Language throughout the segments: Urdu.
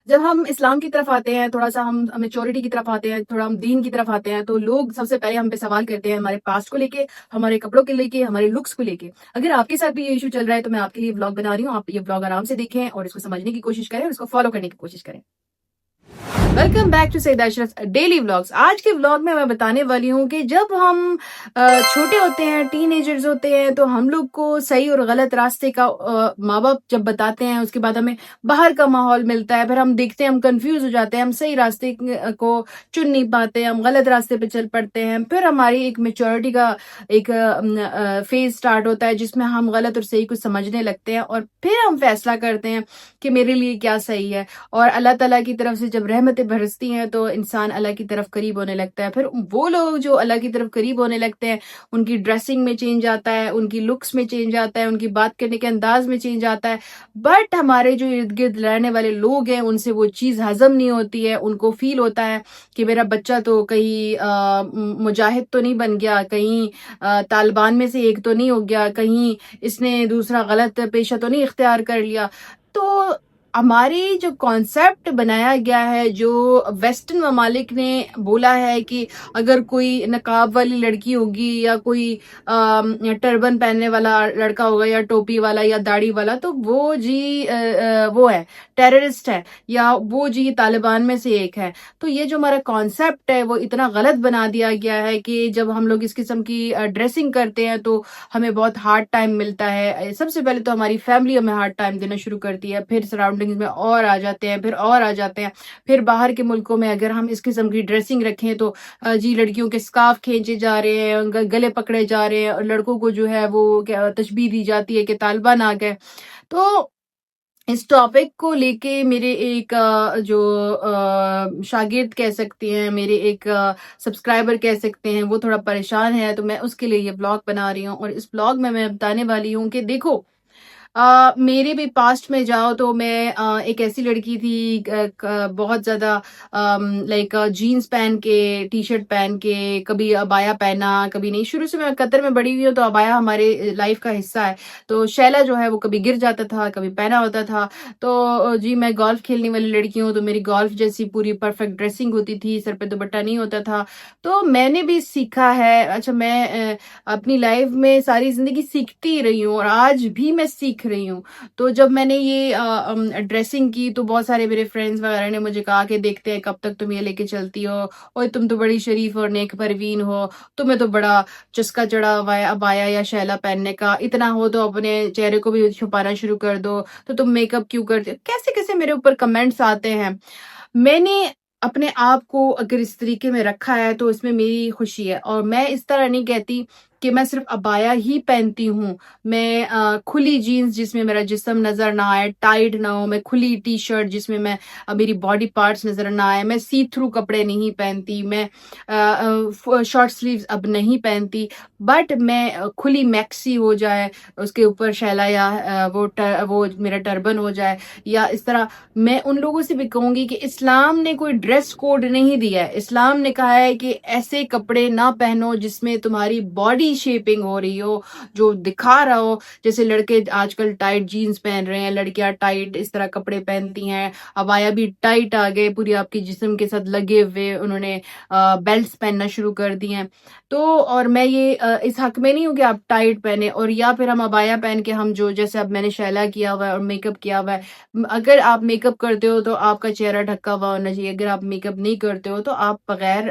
جب ہم اسلام کی طرف آتے ہیں، تھوڑا سا ہم میچورٹی کی طرف آتے ہیں، تھوڑا ہم دین کی طرف آتے ہیں، تو لوگ سب سے پہلے ہم پہ سوال کرتے ہیں ہمارے پاسٹ کو لے کے، ہمارے کپڑوں کو لے کے، ہمارے لکس کو لے کے. اگر آپ کے ساتھ بھی یہ ایشو چل رہا ہے تو میں آپ کے لیے ولاگ بنا رہی ہوں. آپ یہ ولاگ آرام سے دیکھیں اور اس کو سمجھنے کی کوشش کریں اور اس کو فالو کرنے کی کوشش کریں. Welcome back to Syed Ashraf daily vlogs. آج کے ولاگ میں بتانے والی ہوں کہ جب ہم چھوٹے ہوتے ہیں، ٹین ایجرز ہوتے ہیں، تو ہم لوگ کو صحیح اور غلط راستے کا ماں باپ جب بتاتے ہیں، اس کے بعد ہمیں باہر کا ماحول ملتا ہے، پھر ہم دیکھتے ہیں، ہم کنفیوز ہو جاتے ہیں، ہم صحیح راستے کو چن نہیں پاتے، ہم غلط راستے پہ چل پڑتے ہیں. پھر ہماری ایک میچورٹی کا ایک فیز سٹارٹ ہوتا ہے جس میں ہم غلط اور صحیح کو سمجھنے لگتے ہیں، اور پھر ہم فیصلہ کرتے ہیں کہ میرے لیے کیا صحیح ہے. اور اللہ تعالیٰ کی طرف سے جب رحمتیں برستی ہیں تو انسان اللہ کی طرف قریب ہونے لگتا ہے. پھر وہ لوگ جو اللہ کی طرف قریب ہونے لگتے ہیں، ان کی ڈریسنگ میں چینج آتا ہے، ان کی لکس میں چینج آتا ہے، ان کی بات کرنے کے انداز میں چینج آتا ہے. بٹ ہمارے جو ارد گرد رہنے والے لوگ ہیں، ان سے وہ چیز ہضم نہیں ہوتی ہے. ان کو فیل ہوتا ہے کہ میرا بچہ تو کہیں مجاہد تو نہیں بن گیا، کہیں طالبان میں سے ایک تو نہیں ہو گیا، کہیں اس نے دوسرا غلط پیشہ تو نہیں اختیار کر لیا. تو ہماری جو کانسیپٹ بنایا گیا ہے، جو ویسٹرن ممالک نے بولا ہے کہ اگر کوئی نقاب والی لڑکی ہوگی یا کوئی ٹربن پہننے والا لڑکا ہوگا یا ٹوپی والا یا داڑھی والا، تو وہ جی وہ ہے ٹیررسٹ ہے، یا وہ جی طالبان میں سے ایک ہے. تو یہ جو ہمارا کانسیپٹ ہے وہ اتنا غلط بنا دیا گیا ہے کہ جب ہم لوگ اس قسم کی ڈریسنگ کرتے ہیں تو ہمیں بہت ہارڈ ٹائم ملتا ہے. سب سے پہلے تو ہماری فیملی ہمیں ہارڈ ٹائم دینا شروع کرتی ہے، پھر سراؤنڈنگ میں اور آ جاتے ہیں، پھر اور آ جاتے ہیں. پھر باہر کے ملکوں میں اگر ہم اس قسم کی ڈریسنگ رکھیں تو جی لڑکیوں کے سکارف کھینچے جا رہے ہیں، گلے پکڑے جا رہے ہیں، اور لڑکوں کو جو ہے وہ تشبیہ دی جاتی ہے کہ طالبان آ گئے. تو اس ٹاپک کو لے کے میرے ایک جو شاگرد کہہ سکتے ہیں، میرے ایک سبسکرائبر کہہ سکتے ہیں، وہ تھوڑا پریشان ہے، تو میں اس کے لیے یہ بلاگ بنا رہی ہوں. اور اس بلاگ میں بتانے والی ہوں کہ دیکھو، میرے بھی پاسٹ میں جاؤ تو میں ایک ایسی لڑکی تھی، بہت زیادہ لائک جینز پہن کے، ٹی شرٹ پہن کے، کبھی ابایا پہنا کبھی نہیں. شروع سے میں قطر میں بڑی ہوئی ہوں تو ابایا ہمارے لائف کا حصہ ہے. تو شیلا جو ہے وہ کبھی گر جاتا تھا، کبھی پہنا ہوتا تھا. تو جی میں گولف کھیلنے والی لڑکی ہوں، تو میری گولف جیسی پوری پرفیکٹ ڈریسنگ ہوتی تھی، سر پہ دوپٹہ نہیں ہوتا تھا. تو میں نے بھی سیکھا ہے. اچھا، میں اپنی لائف میں ساری زندگی سیکھتی رہی ہوں اور آج بھی میں سیکھ رہی ہوں. تو جب میں نے یہ ڈریسنگ کی تو بہت سارے میرے فرینڈز وغیرہ نے مجھے کہا کہ دیکھتے ہیں کب تک تم یہ لے کے چلتی ہو، اور تم تو بڑی شریف اور نیک پروین ہو، تمہیں تو بڑا چسکا چڑھا ہوا ہے ابایا یا شیلا پہننے کا، اتنا ہو تو اپنے چہرے کو بھی چھپانا شروع کر دو، تو تم میک اپ کیوں کرتے ہو. کیسے کیسے میرے اوپر کمنٹس آتے ہیں. میں نے اپنے آپ کو اگر اس طریقے میں رکھا ہے تو اس میں میری خوشی ہے. اور میں اس طرح نہیں کہتی کہ میں صرف ابایا ہی پہنتی ہوں. میں کھلی جینز جس میں میرا جسم نظر نہ آئے، ٹائٹ نہ ہو، میں کھلی ٹی شرٹ جس میں میری باڈی پارٹس نظر نہ آئے، میں سی تھرو کپڑے نہیں پہنتی، میں شارٹ سلیوز اب نہیں پہنتی. بٹ میں کھلی میکسی ہو جائے، اس کے اوپر شیلا یا وہ میرا ٹربن ہو جائے، یا اس طرح. میں ان لوگوں سے بھی کہوں گی کہ اسلام نے کوئی ڈریس کوڈ نہیں دیا ہے. اسلام نے کہا ہے کہ ایسے کپڑے نہ پہنو جس میں تمہاری باڈی شیپنگ ہو رہی ہو، جو دکھا رہا ہو. جیسے لڑکے آج کل ٹائٹ جینز پہن رہے ہیں، لڑکیاں ٹائٹ اس طرح کپڑے پہنتی ہیں، ابایا بھی ٹائٹ آ گئے، پوری آپ کے جسم کے ساتھ لگے ہوئے، انہوں نے بیلٹس پہننا شروع کر دی ہیں. تو اور میں یہ اس حق میں نہیں ہوں کہ آپ ٹائٹ پہنے، اور یا پھر ہم ابایا پہن کے ہم جو جیسے اب میں نے شیلا کیا ہوا ہے اور میک اپ کیا ہوا ہے. اگر آپ میک اپ کرتے ہو تو آپ کا چہرہ ڈھکا ہوا ہونا چاہیے. اگر آپ میک اپ نہیں کرتے ہو تو آپ بغیر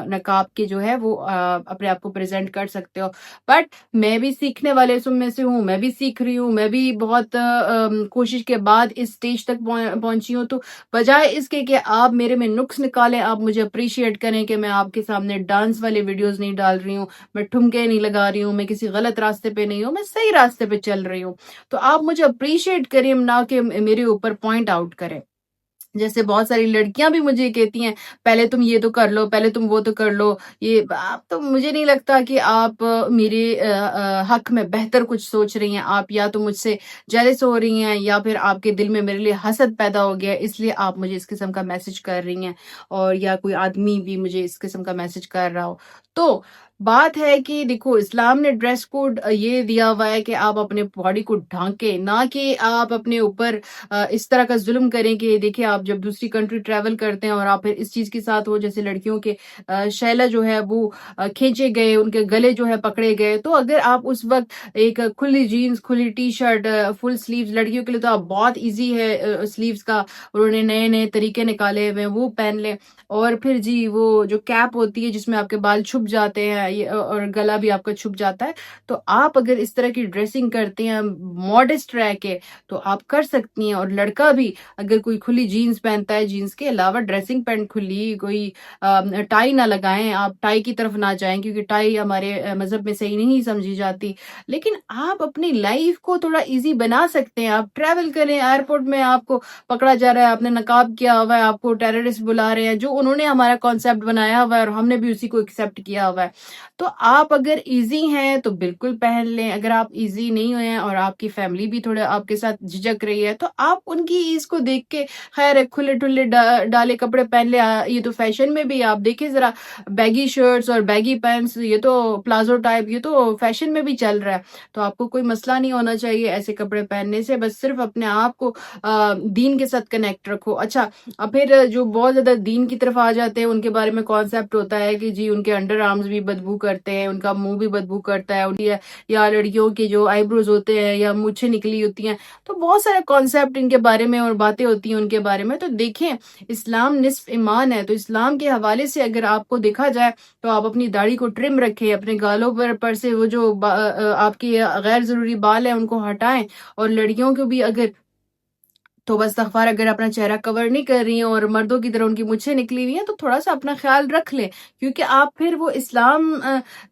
نقاب کے جو ہے وہ اپنے آپ کو پریزنٹ کر سکتے ہو. بٹ میں بھی سیکھنے والے میں سے ہوں، میں بھی سیکھ رہی ہوں، میں بھی بہت کوشش کے بعد اس سٹیج تک پہنچی ہوں. تو بجائے اس کے کہ آپ میرے میں نقص نکالیں، آپ مجھے اپریشیٹ کریں کہ میں آپ کے سامنے ڈانس والے ویڈیوز نہیں ڈال رہی ہوں، میں ٹھمکے نہیں لگا رہی ہوں، میں کسی غلط راستے پہ نہیں ہوں، میں صحیح راستے پہ چل رہی ہوں. تو آپ مجھے اپریشیٹ کریں، نہ کہ میرے اوپر پوائنٹ آؤٹ کریں. جیسے بہت ساری لڑکیاں بھی مجھے کہتی ہیں پہلے تم یہ تو کر لو، پہلے تم وہ تو کر لو. یہ آپ تو مجھے نہیں لگتا کہ آپ میرے حق میں بہتر کچھ سوچ رہی ہیں. آپ یا تو مجھ سے جیلس ہو رہی ہیں، یا پھر آپ کے دل میں میرے لیے حسد پیدا ہو گیا، اس لیے آپ مجھے اس قسم کا میسج کر رہی ہیں، اور یا کوئی آدمی بھی مجھے اس قسم کا میسج کر رہا ہو. تو بات ہے کہ دیکھو اسلام نے ڈریس کوڈ یہ دیا ہوا ہے کہ آپ اپنے باڈی کو ڈھانکیں، نہ کہ آپ اپنے اوپر اس طرح کا ظلم کریں کہ دیکھیں آپ جب دوسری کنٹری ٹریول کرتے ہیں اور آپ پھر اس چیز کے ساتھ ہو جیسے لڑکیوں کے شیلا جو ہے وہ کھینچے گئے، ان کے گلے جو ہے پکڑے گئے. تو اگر آپ اس وقت ایک کھلی جینز، کھلی ٹی شرٹ، فل سلیوز، لڑکیوں کے لیے تو آپ بہت ایزی ہے سلیوز کا، انہوں نے نئے نئے طریقے نکالے ہوئے وہ پہن لیں. اور پھر جی وہ جو کیپ ہوتی ہے جس میں آپ کے بال چھپ جاتے ہیں اور گلا بھی آپ کا چھپ جاتا ہے، تو آپ اگر اس طرح کی ڈریسنگ کرتے ہیں ماڈسٹ رہ کے تو آپ کر سکتی ہیں. اور لڑکا بھی اگر کوئی کھلی جینز پہنتا ہے، جینز کے علاوہ ڈریسنگ پینٹ کھلی، کوئی ٹائی نہ لگائیں، آپ ٹائی کی طرف نہ جائیں کیونکہ ٹائی ہمارے مذہب میں صحیح نہیں سمجھی جاتی. لیکن آپ اپنی لائف کو تھوڑا ایزی بنا سکتے ہیں. آپ ٹریول کریں، ایئرپورٹ میں آپ کو پکڑا جا رہا ہے، آپ نے نقاب کیا ہوا ہے، آپ کو ٹیررسٹ بلا رہے ہیں، جو انہوں نے ہمارا کانسیپٹ بنایا ہوا ہے اور ہم نے بھی اسی کو ایکسیپٹ کیا ہوا ہے. تو آپ اگر ایزی ہیں تو بالکل پہن لیں. اگر آپ ایزی نہیں ہوئے ہیں اور آپ کی فیملی بھی تھوڑا آپ کے ساتھ جھجک رہی ہے تو آپ ان کی ایز کو دیکھ کے خیر کھلے ٹھلے ڈالے کپڑے پہن لیں. یہ تو فیشن میں بھی آپ دیکھیں ذرا، بیگی شرٹس اور بیگی پینٹس، یہ تو پلازو ٹائپ، یہ تو فیشن میں بھی چل رہا ہے. تو آپ کو کوئی مسئلہ نہیں ہونا چاہیے ایسے کپڑے پہننے سے، بس صرف اپنے آپ کو دین کے ساتھ کنیکٹ رکھو. اچھا اب پھر جو بہت زیادہ دین کی طرف آ جاتے ہیں ان کے بارے میں کانسیپٹ ہوتا ہے کہ جی ان کے انڈر آرمز بھی بدبو کرتے ہیں، ان کا منہ بھی بدبو کرتا ہے، یا لڑکیوں کی جو آئی بروز ہوتے ہیں یا مونچھیں نکلی ہوتی ہیں. تو بہت سارے کانسیپٹ ان کے بارے میں اور باتیں ہوتی ہیں ان کے بارے میں. تو دیکھیں اسلام نصف ایمان ہے، تو اسلام کے حوالے سے اگر آپ کو دیکھا جائے تو آپ اپنی داڑھی کو ٹرم رکھیں، اپنے گالوں پر سے وہ جو آپ کی غیر ضروری بال ہیں ان کو ہٹائیں. اور لڑکیوں کو بھی اگر تو بس استغفار اگر اپنا چہرہ کور نہیں کر رہی ہیں اور مردوں کی طرح ان کی مچھیں نکلی ہوئی ہیں تو تھوڑا سا اپنا خیال رکھ لیں، کیونکہ آپ پھر وہ اسلام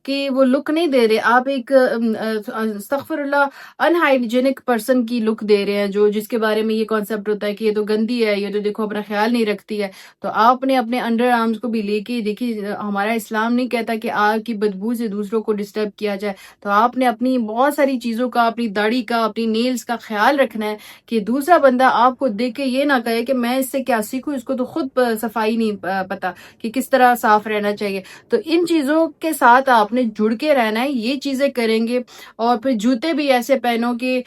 کی وہ لک نہیں دے رہے، آپ ایک استغفر اللہ انہائیجینک پرسن کی لک دے رہے ہیں جس کے بارے میں یہ کانسیپٹ ہوتا ہے کہ یہ تو گندی ہے، یہ تو دیکھو اپنا خیال نہیں رکھتی ہے. تو آپ نے اپنے انڈر آرمز کو بھی لے کے دیکھیے، ہمارا اسلام نہیں کہتا کہ آگ کی بدبو سے دوسروں کو ڈسٹرب کیا جائے. تو آپ نے اپنی بہت ساری چیزوں کا، اپنی داڑھی کا، اپنی نیلز کا خیال رکھنا ہے کہ دوسرا بندہ آپ کو دیکھ کے یہ نہ کہے کہ میں اس سے کیا سیکھوں، اس کو تو خود صفائی نہیں پتا کہ کس طرح صاف رہنا چاہیے. تو ان چیزوں کے ساتھ آپ نے جڑ کے رہنا ہے، یہ چیزیں کریں گے. اور پھر جوتے بھی ایسے پہنو کہ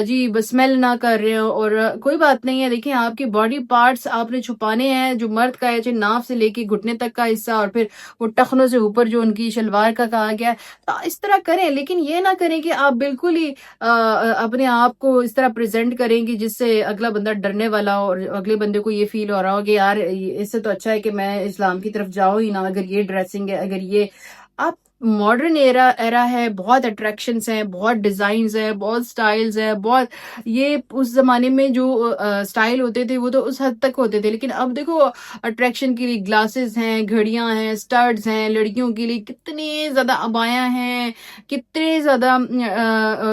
جی اسمیل نہ کر رہے ہو. اور کوئی بات نہیں ہے، دیکھیں آپ کی باڈی پارٹس آپ نے چھپانے ہیں، جو مرد کا ہے ناف سے لے کے گھٹنے تک کا حصہ اور پھر وہ ٹخنوں سے اوپر جو ان کی شلوار کا کہا گیا ہے، تو اس طرح کریں. لیکن یہ نہ کریں کہ آپ بالکل ہی اپنے آپ کو اس طرح پریزنٹ کریں گی جس سے اگلا بندہ ڈرنے والا ہو اور اگلے بندے کو یہ فیل ہو رہا ہو کہ یار اس سے تو اچھا ہے کہ میں اسلام کی طرف جاؤں ہی نہ. اگر یہ ڈریسنگ ہے، اگر یہ آپ ماڈرن ایرا ہے، بہت اٹریکشنز ہیں، بہت ڈیزائنز ہیں، بہت سٹائلز ہیں، بہت یہ اس زمانے میں جو سٹائل ہوتے تھے وہ تو اس حد تک ہوتے تھے. لیکن اب دیکھو اٹریکشن کے لیے گلاسز ہیں، گھڑیاں ہیں، سٹارڈز ہیں، لڑکیوں کے لیے کتنے زیادہ ابایاں ہیں، کتنے زیادہ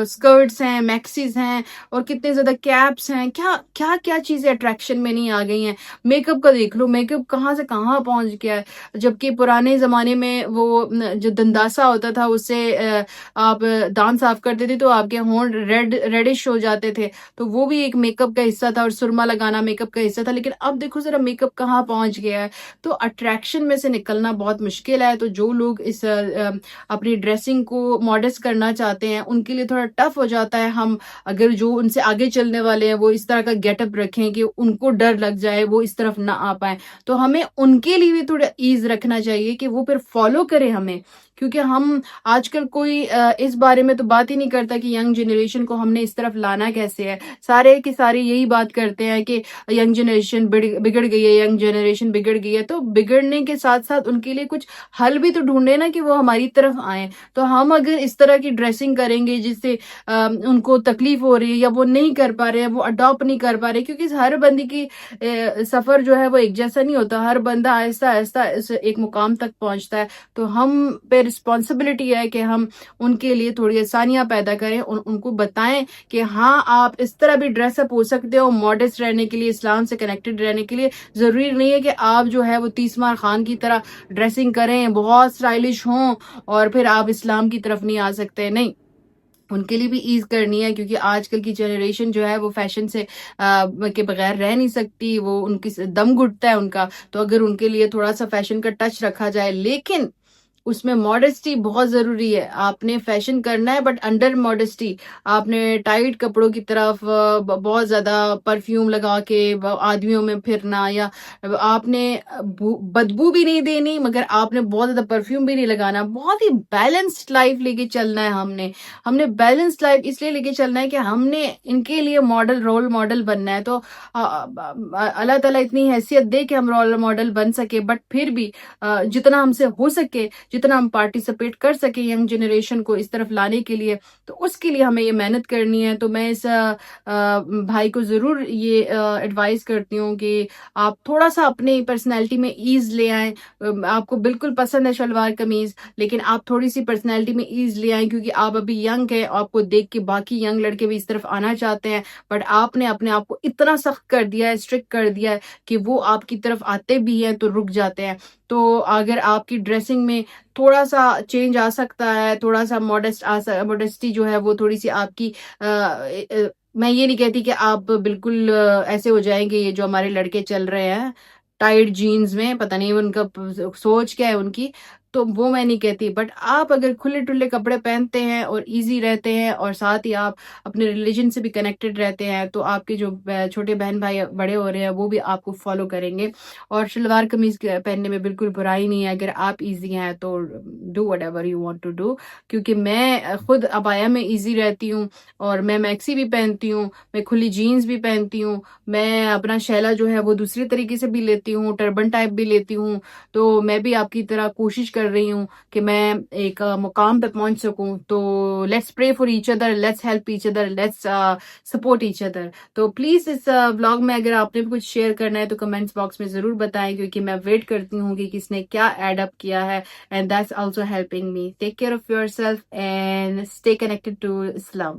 سکرٹس ہیں، میکسیز ہیں، اور کتنے زیادہ کیپس ہیں. کیا کیا کیا چیزیں اٹریکشن میں نہیں آ گئی ہیں. میک اپ کا دیکھ لو، میک اپ کہاں سے کہاں پہنچ گیا ہے. جبکہ پرانے زمانے میں وہ جو دنداسا ہوتا تھا اس سے آپ دانت صاف کرتے تھے تو آپ کے ہونٹ ریڈش ہو جاتے تھے، تو وہ بھی ایک میک اپ کا حصہ تھا، اور سرما لگانا میک اپ کا حصہ تھا. لیکن اب دیکھو ذرا میک اپ کہاں پہنچ گیا ہے. تو اٹریکشن میں سے نکلنا بہت مشکل ہے. تو جو لوگ اس اپنی ڈریسنگ کو ماڈسٹ کرنا چاہتے ہیں ان کے لیے تھوڑا ٹف ہو جاتا ہے. ہم اگر جو ان سے آگے چلنے والے ہیں وہ اس طرح کا گیٹ اپ رکھیں کہ ان کو ڈر لگ جائے، وہ اس طرف نہ آ پائیں، تو ہمیں ان کے لیے بھی تھوڑا ایز رکھنا چاہیے کہ وہ پھر فالو کریں ہمیں. کیونکہ ہم آج کل کوئی اس بارے میں تو بات ہی نہیں کرتا کہ ینگ جنریشن کو ہم نے اس طرف لانا کیسے ہے. سارے کے سارے یہی بات کرتے ہیں کہ ینگ جنریشن بگڑ گئی ہے، ینگ جنریشن بگڑ گئی ہے. تو بگڑنے کے ساتھ ساتھ ان کے لیے کچھ حل بھی تو ڈھونڈے نا کہ وہ ہماری طرف آئیں. تو ہم اگر اس طرح کی ڈریسنگ کریں گے جس سے ان کو تکلیف ہو رہی ہے یا وہ نہیں کر پا رہے ہیں، وہ اڈاپٹ نہیں کر پا رہے، کیونکہ ہر بندے کی سفر جو ہے وہ ایک جیسا نہیں ہوتا. ہر بندہ آہستہ آہستہ ایک مقام تک پہنچتا ہے. تو ہم پہ رسپانسبلٹی ہے کہ ہم ان کے لیے تھوڑی آسانیاں پیدا کریں، ان کو بتائیں کہ ہاں آپ اس طرح بھی ڈریس اپ ہو سکتے ہو ماڈسٹ رہنے کے لیے، اسلام سے کنیکٹڈ رہنے کے لیے. ضروری نہیں ہے کہ آپ جو ہے وہ تیسمار خان کی طرح ڈریسنگ کریں، بہت اسٹائلش ہوں اور پھر آپ اسلام کی طرف نہیں آ سکتے. نہیں، ان کے لیے بھی ایز کرنی ہے، کیونکہ آج کل کی جنریشن جو ہے وہ فیشن سے کے بغیر رہ نہیں سکتی. وہ ان کی دم گھٹتا ہے ان کا. تو اگر ان کے لیے تھوڑا سا فیشن کا ٹچ رکھا جائے، لیکن اس میں ماڈesٹی بہت ضروری ہے. آپ نے فیشن کرنا ہے بٹ انڈر ماڈesٹی. آپ نے ٹائٹ کپڑوں کی طرف بہت زیادہ پرفیوم لگا کے آدمیوں میں پھرنا, یا آپ نے بدبو بھی نہیں دینی مگر آپ نے بہت زیادہ پرفیوم بھی نہیں لگانا. بہت ہی بیلنسڈ لائف لے کے چلنا ہے. ہم نے بیلنسڈ لائف اس لیے لے کے چلنا ہے کہ ہم نے ان کے لیے رول ماڈل بننا ہے. تو اللہ تعالیٰ اتنی حیثیت دے کہ ہم رول ماڈل بن سکے, بٹ پھر بھی جتنا ہم سے ہو سکے, جتنا ہم پارٹیسپیٹ کر سکے ینگ جنریشن کو اس طرف لانے کے لیے, تو اس کے لیے ہمیں یہ محنت کرنی ہے. تو میں اس بھائی کو ضرور یہ ایڈوائز کرتی ہوں کہ آپ تھوڑا سا اپنی پرسنالٹی میں ایز لے آئیں. آپ کو بالکل پسند ہے شلوار قمیض, لیکن آپ تھوڑی سی پرسنالٹی میں ایز لے آئیں, کیونکہ آپ ابھی ینگ ہیں. آپ کو دیکھ کے باقی ینگ لڑکے بھی اس طرف آنا چاہتے ہیں, بٹ آپ نے اپنے آپ کو اتنا سخت کر دیا ہے, اسٹرکٹ کر دیا ہے کہ وہ آپ کی طرف آتے بھی ہیں تو رک جاتے ہیں. تو اگر آپ کی ڈریسنگ میں تھوڑا سا چینج آ سکتا ہے, تھوڑا سا ماڈesٹی جو ہے وہ تھوڑی سی آپ کی, میں یہ نہیں کہتی کہ آپ بالکل ایسے ہو جائیں گے. یہ جو ہمارے لڑکے چل رہے ہیں ٹائٹ جینز میں, پتہ نہیں ان کا سوچ کیا ہے ان کی, تو وہ میں نہیں کہتی. بٹ آپ اگر کھلے ٹلے کپڑے پہنتے ہیں اور ایزی رہتے ہیں, اور ساتھ ہی آپ اپنے ریلیجن سے بھی کنیکٹڈ رہتے ہیں, تو آپ کے جو چھوٹے بہن بھائی بڑے ہو رہے ہیں وہ بھی آپ کو فالو کریں گے. اور شلوار قمیض پہننے میں بالکل برائی نہیں ہے. اگر آپ ایزی ہیں تو do whatever you want to do. کیونکہ میں خود ابایا میں ایزی رہتی ہوں, اور میں میکسی بھی پہنتی ہوں, میں کھلی جینز بھی پہنتی ہوں, میں اپنا شیلا جو ہے وہ دوسری طریقے سے بھی لیتی ہوں, ٹربن ٹائپ بھی لیتی ہوں. تو میں بھی آپ کی طرح کوشش کر رہی ہوں کہ میں ایک مقام پہ پہنچ سکوں. تو let's pray for each other, let's help each other, let's support each other. تو پلیز اس ولاگ میں اگر آپ نے بھی کچھ شیئر کرنا ہے تو کمنٹس باکس میں ضرور بتائیں, کیونکہ میں ویٹ کرتی ہوں کہ کس نے کیا ایڈ اپ کیا ہے. And that's also helping me. Take care of yourself and stay connected to Islam.